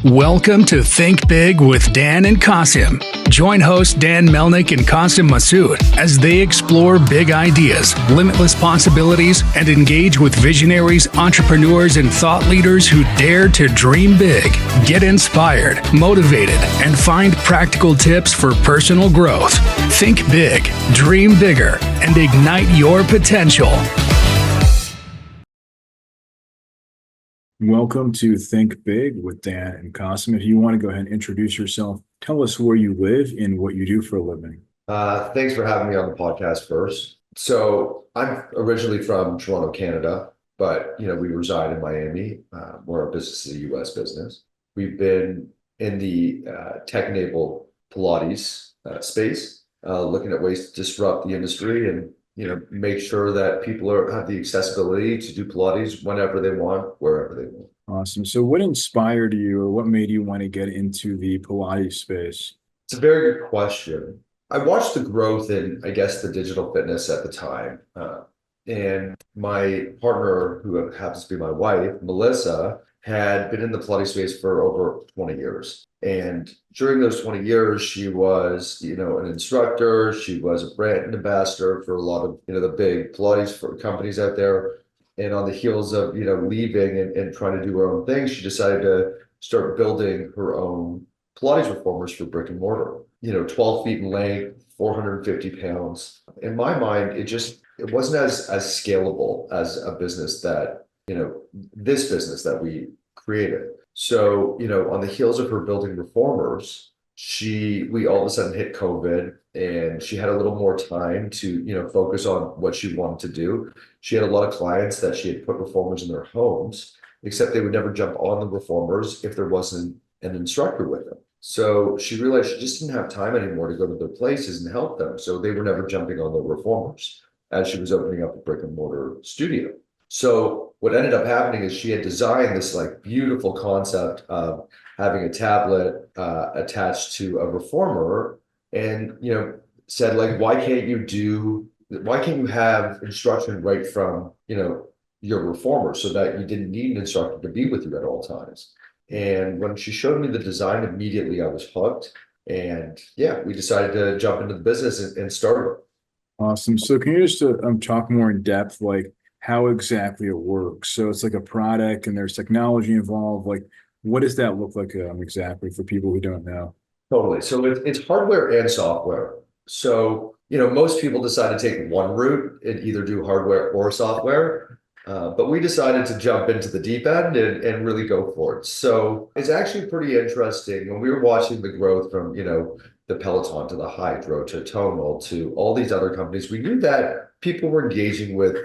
Welcome to Think Big with Dan and Qasim. Join hosts Dan Melnick and Qasim Masood as they explore big ideas, limitless possibilities, and engage with visionaries, entrepreneurs, and thought leaders who dare to dream big, get inspired, motivated, and find practical tips for personal growth. Think big, dream bigger, and ignite your potential. Welcome to Think Big with Dan and Qasim. If you want to go ahead and introduce yourself, tell us where you live and what you do for a living. Thanks for having me on the podcast first. So I'm originally from Toronto, Canada, but we reside in Miami. Our business is a U.S. business. We've been in the tech-enabled Pilates space, looking at ways to disrupt the industry and make sure that people have the accessibility to do Pilates whenever they want, wherever they want. Awesome. So what inspired you or what made you want to get into the Pilates space? It's a very good question. I watched the growth in, I guess, the digital fitness at the time. And my partner, who happens to be my wife, Melissa, had been in the Pilates space for over 20 years. And during those 20 years, she was, an instructor. She was a brand ambassador for a lot of, the big Pilates companies out there. And on the heels of, leaving and trying to do her own thing, she decided to start building her own Pilates reformers for brick and mortar, 12 feet in length, 450 pounds. In my mind, it wasn't as scalable as a business that, this business that we created. So, on the heels of her building reformers, we all of a sudden hit COVID and she had a little more time to, focus on what she wanted to do. She had a lot of clients that she had put reformers in their homes, except they would never jump on the reformers if there wasn't an instructor with them. So she realized she just didn't have time anymore to go to their places and help them. So they were never jumping on the reformers as she was opening up a brick and mortar studio. So what ended up happening is she had designed this beautiful concept of having a tablet attached to a reformer and, said why can't you have instruction right from, your reformer so that you didn't need an instructor to be with you at all times. And when she showed me the design, immediately I was hooked. And we decided to jump into the business and start it. Awesome. So can you just talk more in depth, how exactly it works? So it's like a product and there's technology involved. What does that look like exactly for people who don't know? Totally. So it's hardware and software. So, most people decide to take one route and either do hardware or software. But we decided to jump into the deep end and really go for it. So it's actually pretty interesting. When we were watching the growth from, the Peloton to the Hydro to Tonal to all these other companies, we knew that people were engaging with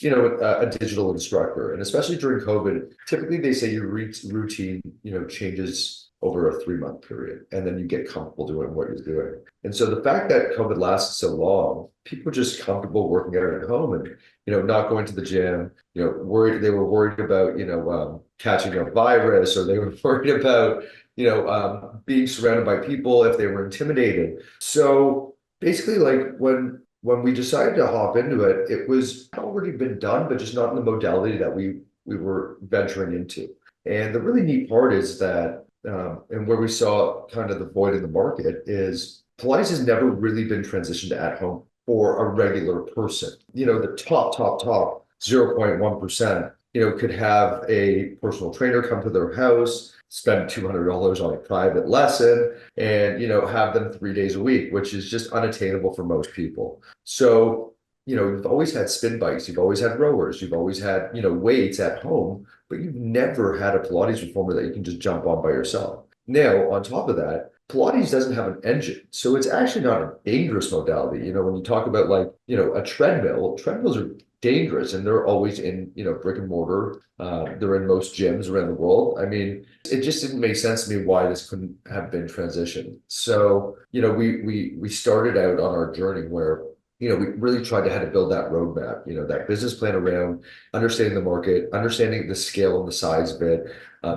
a digital instructor. And especially during COVID, typically they say your routine, changes over a 3-month period, and then you get comfortable doing what you're doing. And so the fact that COVID lasted so long, people were just comfortable working out at home and, not going to the gym, they were worried about, catching a virus, or they were worried about, being surrounded by people if they were intimidated. So basically when we decided to hop into it, it was already been done, but just not in the modality that we were venturing into. And the really neat part is that, and where we saw kind of the void in the market is Pilates has never really been transitioned to at home for a regular person. The top 0.1%, could have a personal trainer come to their house, spend $200 on a private lesson and, have them 3 days a week, which is just unattainable for most people. So, you've always had spin bikes, you've always had rowers, you've always had, weights at home, but you've never had a Pilates reformer that you can just jump on by yourself. Now, on top of that, Pilates doesn't have an engine. So it's actually not a dangerous modality. When you talk about a treadmill, treadmills are dangerous and they're always in, brick and mortar. They're in most gyms around the world. I mean, it just didn't make sense to me why this couldn't have been transitioned. So, we started out on our journey where, we really tried to how to build that roadmap, that business plan around understanding the market, understanding the scale and the size of it,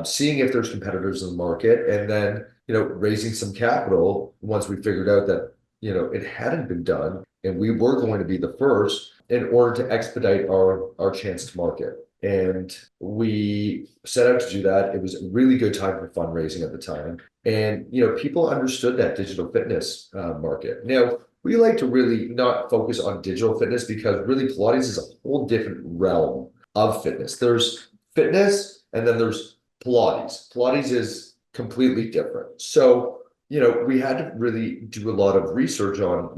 seeing if there's competitors in the market, and then, raising some capital once we figured out that, it hadn't been done and we were going to be the first in order to expedite our chance to market. And we set out to do that. It was a really good time for fundraising at the time. And, people understood that digital fitness market. Now, we like to really not focus on digital fitness because really Pilates is a whole different realm of fitness. There's fitness and then there's Pilates. Pilates is completely different. So, we had to really do a lot of research on,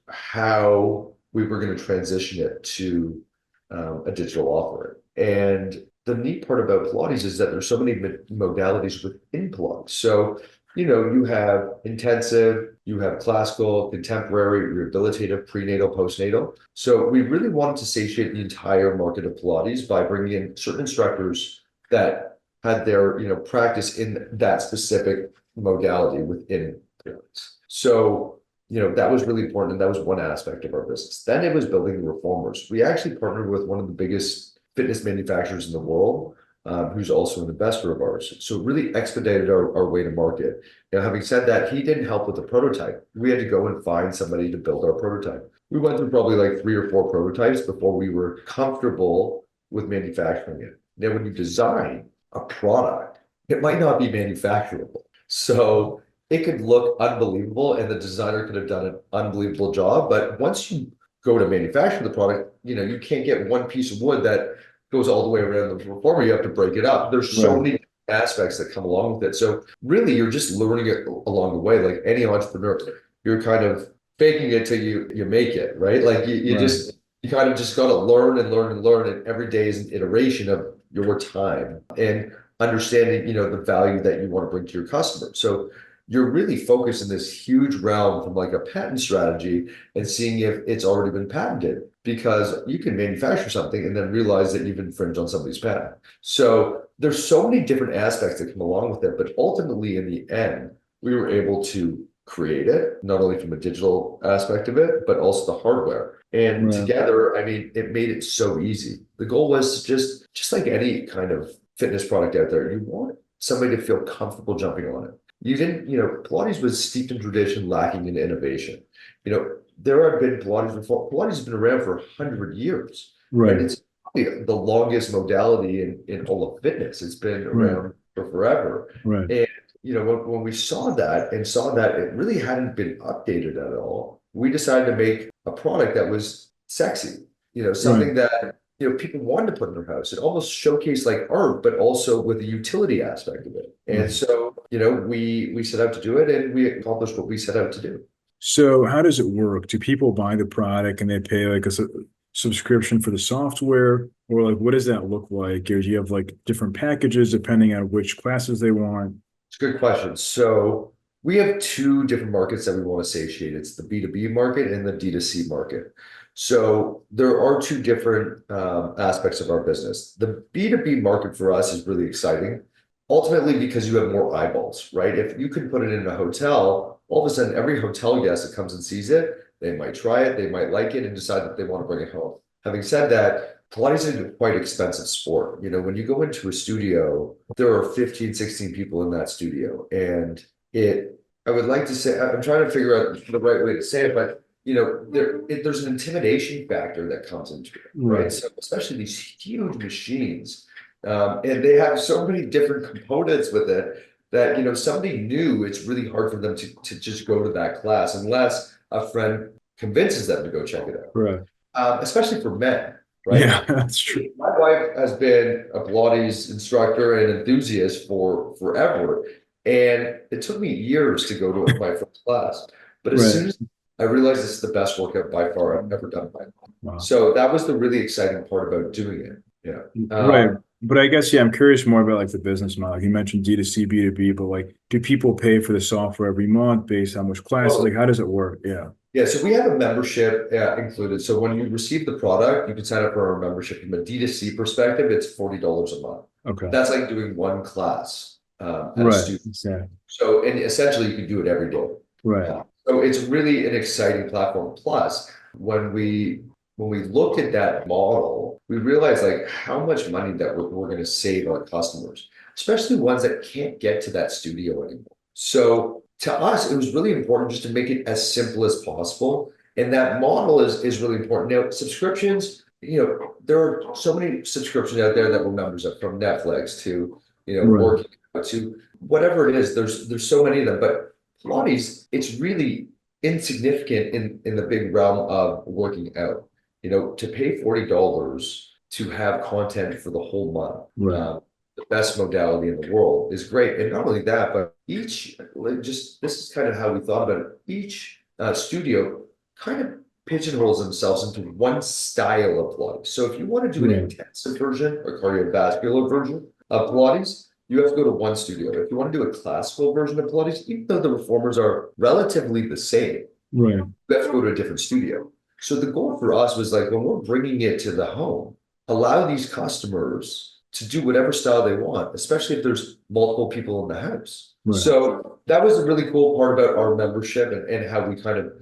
how we were going to transition it to a digital offering. And the neat part about Pilates is that there's so many modalities within Pilates. So, you have intensive, you have classical, contemporary, rehabilitative, prenatal, postnatal. So we really wanted to satiate the entire market of Pilates by bringing in certain instructors that had their, practice in that specific modality within Pilates. So, that was really important. And that was one aspect of our business. Then it was building the reformers. We actually partnered with one of the biggest fitness manufacturers in the world, who's also an investor of ours. So it really expedited our way to market. Having said that, he didn't help with the prototype. We had to go and find somebody to build our prototype. We went through probably like 3 or 4 prototypes before we were comfortable with manufacturing it. Now, when you design a product, it might not be manufacturable. So it could look unbelievable and the designer could have done an unbelievable job. But once you go to manufacture the product, you can't get one piece of wood that goes all the way around the reformer. You have to break it up. There's so many aspects that come along with it. So really, you're just learning it along the way. Like any entrepreneur, you're kind of faking it till you make it, right? Like you kind of just got to learn and learn and learn. And every day is an iteration of your time and understanding, the value that you want to bring to your customer. So you're really focused in this huge realm from like a patent strategy and seeing if it's already been patented, because you can manufacture something and then realize that you've infringed on somebody's patent. So there's so many different aspects that come along with it, but ultimately in the end, we were able to create it, not only from a digital aspect of it, but also the hardware. And together, it made it so easy. The goal was just like any kind of fitness product out there, you want somebody to feel comfortable jumping on it. You didn't, Pilates was steeped in tradition, lacking in innovation. There have been Pilates before. Pilates has been around for 100 years. Right. And it's probably the longest modality in all of fitness. It's been around for forever. Right. And, when we saw that it really hadn't been updated at all, we decided to make a product that was sexy, something that people wanted to put in their house. It almost showcased like art, but also with the utility aspect of it. And so, we set out to do it and we accomplished what we set out to do. So how does it work? Do people buy the product and they pay like a subscription for the software? Or like, what does that look like? Or do you have like different packages depending on which classes they want? It's a good question. So we have 2 different markets that we want to satiate. It's the B2B market and the D2C market. So there are 2 different aspects of our business. The B2B market for us is really exciting, ultimately because you have more eyeballs, right? If you can put it in a hotel, all of a sudden every hotel guest that comes and sees it, they might try it, they might like it and decide that they want to bring it home. Having said that, Pilates is a quite expensive sport. When you go into a studio, there are 15, 16 people in that studio. And I would like to say, I'm trying to figure out the right way to say it, but there's an intimidation factor that comes into it, right? So especially these huge machines, and they have so many different components with it that, somebody new, it's really hard for them to just go to that class unless a friend convinces them to go check it out. Right. Especially for men, right? Yeah, that's true. My wife has been a Pilates instructor and enthusiast for forever. And it took me years to go to my first class. But as soon as I realized this is the best workout by far I've ever done in my life. Wow. So that was the really exciting part about doing it. Yeah. Right. But I guess, I'm curious more about like the business model. You mentioned D2C, B2B, but like, do people pay for the software every month based on which classes? Like, how does it work? Yeah. Yeah. So we have a membership included. So when you receive the product, you can sign up for our membership. From a D2C perspective, it's $40 a month. Okay. That's like doing one class at a studio. Exactly. So, and essentially you can do it every day. Right. So it's really an exciting platform. Plus, when we looked at that model, we realized like how much money that we're going to save our customers, especially ones that can't get to that studio anymore. So to us, it was really important just to make it as simple as possible. And that model is really important. Now, subscriptions, there are so many subscriptions out there that we're members of, from Netflix to, Right. working out to whatever it is. There's so many of them, but Pilates, it's really insignificant in the big realm of working out. To pay $40 to have content for the whole month, Right. the best modality in the world is great. And not only that, but this is kind of how we thought about it. Each studio kind of pigeonholes themselves into one style of Pilates. So if you want to do an Right. intensive version or cardiovascular version of Pilates, you have to go to one studio. If you want to do a classical version of Pilates, even though the reformers are relatively the same, Right. you have to go to a different studio. So the goal for us was like, when we're bringing it to the home, allow these customers to do whatever style they want, especially if there's multiple people in the house. Right. So that was a really cool part about our membership and how we kind of,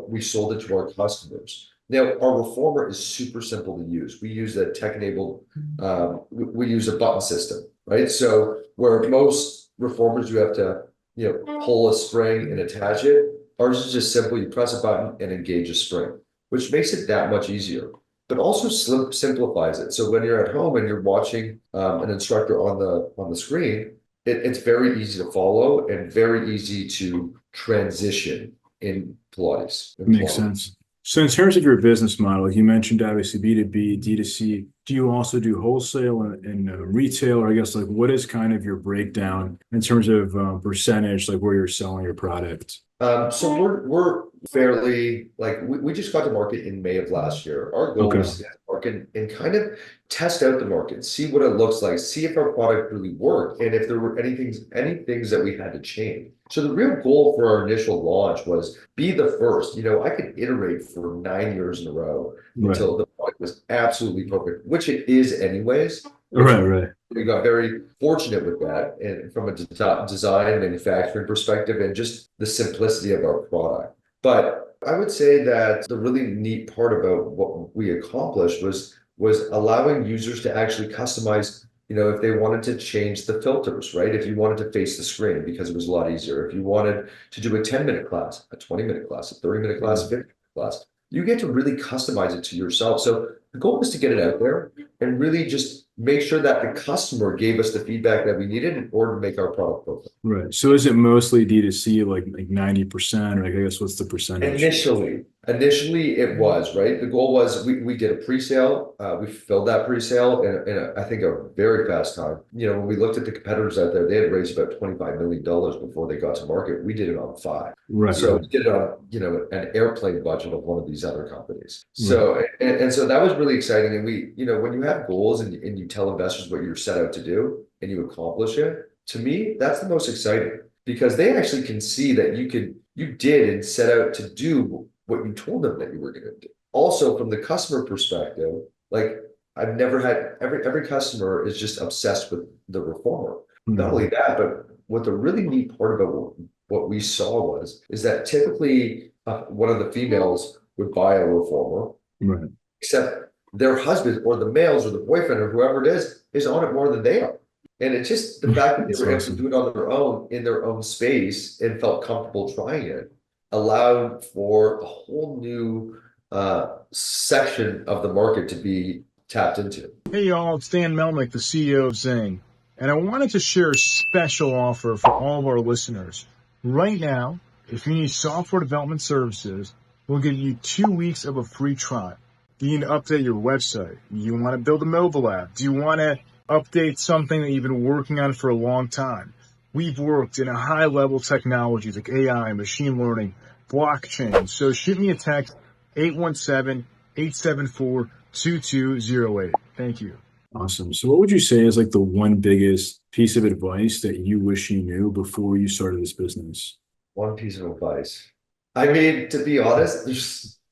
we sold it to our customers. Now, our reformer is super simple to use. We use a tech-enabled, we use a button system, right? So where most reformers, you have to, pull a spring and attach it, ours is just simple. You press a button and engage a spring, which makes it that much easier, but also simplifies it. So when you're at home and you're watching an instructor on the screen, it's very easy to follow and very easy to transition in Pilates. Makes sense. So in terms of your business model, you mentioned obviously B2B, D2C. Do you also do wholesale and retail? Or I guess like what is kind of your breakdown in terms of percentage, like where you're selling your product? So we're fairly like we just got to market in May of last year. Our goal was to get to market and kind of test out the market, see what it looks like, see if our product really worked, and if there were any things that we had to change. So the real goal for our initial launch was be the first. I could iterate for 9 years in a row until the product was absolutely perfect, which it is anyways. Right. We got very fortunate with that, and from a design manufacturing perspective, and just the simplicity of our product. But I would say that the really neat part about what we accomplished was allowing users to actually customize. If they wanted to change the filters, right? If you wanted to face the screen because it was a lot easier. If you wanted to do a 10-minute class, a 20-minute class, a 30-minute class, a 50-minute class, you get to really customize it to yourself. So the goal was to get it out there and really just make sure that the customer gave us the feedback that we needed in order to make our product perfect. Right. So is it mostly D2C, like 90%, or I guess what's the percentage? Initially it was, right? The goal was we did a pre-sale. We filled that pre-sale in I think a very fast time. When we looked at the competitors out there, they had raised about $25 million before they got to market. We did it on 5. Right. So we did it on, an airplane budget of one of these other companies. So, and so that was really exciting. And we, when you have goals and you tell investors what you're set out to do and you accomplish it, to me, that's the most exciting, because they actually can see that you did and set out to do what you told them that you were going to do. Also, from the customer perspective, like I've never had every customer is just obsessed with the reformer. Not only that, but what the really neat part about what we saw is that typically one of the females would buy a reformer, Right. except their husband or the males or the boyfriend or whoever it is on it more than they are. And it's just the fact that they were able to do it on their own in their own space and felt comfortable trying it allowed for a whole new section of the market to be tapped into. Hey y'all, it's Dan Melnick, the CEO of Zing, and I wanted to share a special offer for all of our listeners. Right now, if you need software development services, we'll give you 2 weeks of a free trial. Do you need to update your website? Do you want to build a mobile app? Do you want to update something that you've been working on for a long time? We've worked in a high-level technologies like AI, machine learning, blockchain. So shoot me a text, 817-874-2208. Thank you. Awesome. So what would you say is like the one biggest piece of advice that you wish you knew before you started this business? One piece of advice. I mean, to be honest,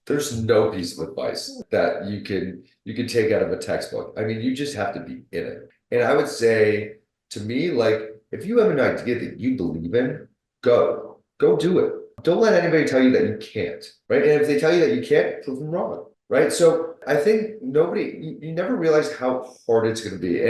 there's no piece of advice that you can take out of a textbook. I mean, you just have to be in it. And I would say, to me, like, if you have an idea that you believe in, go do it. Don't let anybody tell you that you can't, right? And if they tell you that you can't, prove them wrong, right? So I think you never realize how hard it's going to be,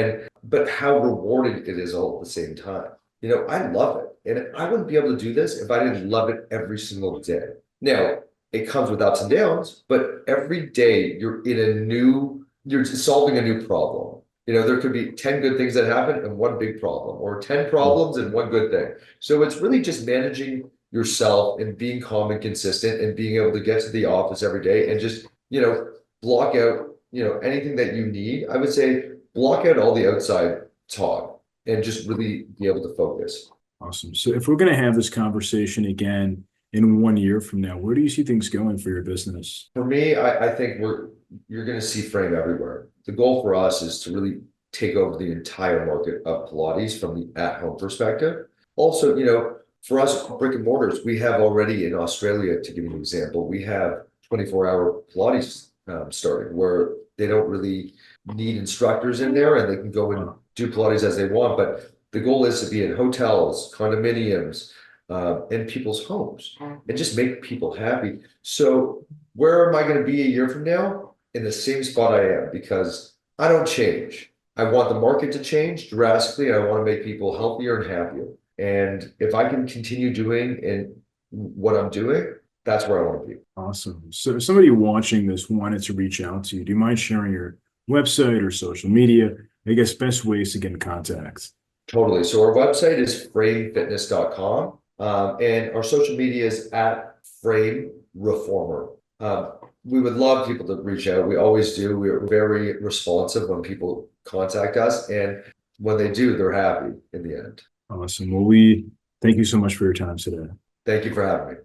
but how rewarding it is all at the same time. I love it. And I wouldn't be able to do this if I didn't love it every single day. Now, it comes with ups and downs, but every day you're solving a new problem. There could be 10 good things that happen and one big problem, or 10 problems and one good thing. So it's really just managing yourself and being calm and consistent and being able to get to the office every day and just, block out, anything that you need. I would say block out all the outside talk and just really be able to focus. Awesome. So if we're going to have this conversation again in 1 year from now, where do you see things going for your business? For me, I think you're going to see frame everywhere. The goal for us is to really take over the entire market of Pilates from the at-home perspective. Also, for us brick and mortars, we have already in Australia, to give you an example, we have 24-hour Pilates starting where they don't really need instructors in there and they can go and do Pilates as they want. But the goal is to be in hotels, condominiums, in people's homes and just make people happy. So where am I going to be a year from now? In the same spot I am, because I don't change. I want the market to change drastically. I want to make people healthier and happier. And if I can continue doing what I'm doing, that's where I want to be. Awesome. So if somebody watching this wanted to reach out to you, do you mind sharing your website or social media? I guess best ways to get in contact. Totally. So our website is framefitness.com. And our social media is at Frame Reformer. We would love people to reach out. We always do. We're very responsive when people contact us. And when they do, they're happy in the end. Awesome. Well, we thank you so much for your time today. Thank you for having me.